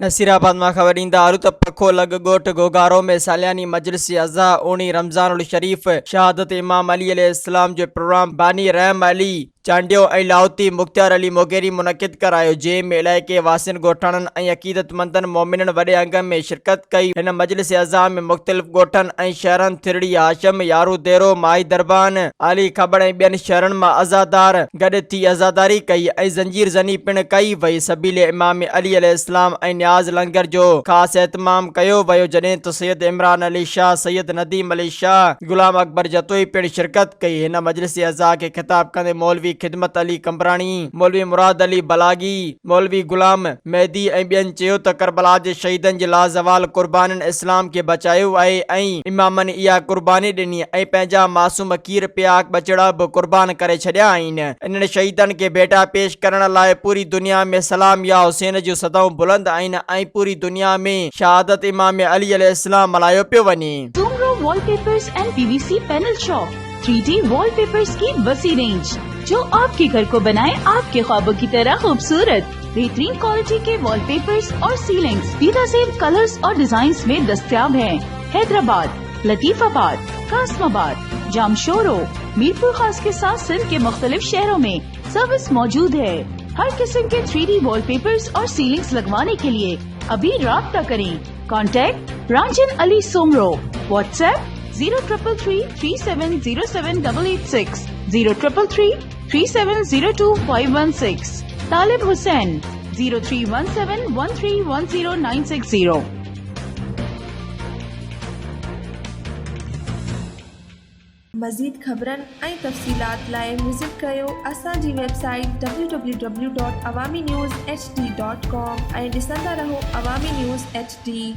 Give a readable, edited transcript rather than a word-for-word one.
नसीराबाद में खबर ईंदा आरू त पखो लग गोट गोगारो में सालियानी मजलिस अज़ा 19 रमज़ान उल शरीफ शहादत इमाम अली अलैहिस्सलाम जो प्रोग्राम बानी रहम अली चांडियो ऐं लाहौती मुख्तियार अली मोगेरी मुनक़िद करायो, जंहिंमें इलाइक़े वासियुनि ॻोठाणनि ऐं अक़ीदतमंदनि मोमिननि वॾे अंग में शिरकत कई। हिन मजलिस अज़ा में मुख़्तलिफ़ ॻोठनि ऐं शहरनि थिरड़ी हाशम यारू देरो माई दरबान अली खबड़ ऐं ॿियनि शहरनि मां अज़ादार गॾु थी अज़ादारी कई ऐं ज़ंजीर ज़नी पिणु कई वई। सबीले इमाम अली अलैहिस्सलाम ऐं न्याज़ लंगर जो ख़ासि एहतमाम कयो वियो, जॾहिं त सैयद इमरान अली शाह, सैयद नदीम अली शाह, गुलाम अकबर जतोई पिणु शिरकत कई। हिन मजलिस अज़ा के खिताब कंदे मौलवी खिदमत अली कंबरानी, मौलवी मुराद अली बलागी, मौलवी गुलाम मेहदी ऐं ॿियनि चयो त करबला जे शहीदनि जे लाज़वाल कुर्बाननि इस्लाम खे बचायो आहे ऐं इमामनि इहा कुर्बानी ॾिनी ऐं पंहिंजा मासूम कीर पियाक बचड़ा बि कुर्बान करे छॾिया आहिनि। इन्हनि शहीदनि खे भेटा पेश करण लाइ पूरी दुनिया में सलाम या हुसैन जूं सदाऊं बुलंद आहिनि ऐं पूरी दुनिया में शहादत इमाम अली अलैहिस्सलाम मल्हायो पियो वञे। Soomro wallpapers and PVC panel shop 3D wallpapers की वसी रेंज जो आपके घर को बनाए आपके ख्वाबों की तरह खूबसूरत। बेहतरीन क्वालिटी के वॉलपेपर्स और सीलिंग्स बेनज़ीर कलर्स और डिजाइन्स में दस्तयाब हैं। हैदराबाद, लतीफाबाद, कासमाबाद, जामशोरो, मीरपुर खास के साथ सिंध के मुख्तलिफ शहरों में सर्विस मौजूद है। हर किस्म के 3D वॉलपेपर्स और सीलिंग्स लगवाने के लिए अभी राब्ता करें। कॉन्टैक्ट रांझन अली सोमरो, व्हाट्सएप 0333370786, 033337025516, तालिब हुसैन 031713109060। मज़ीद ख़बरनि ऐं तफ़सीलात लाइ विज़िट कयो असांजी वेबसाइट www.awamiNewsHD.com ऐं ॾिसंदा रहो अवामी न्यूज़ HD।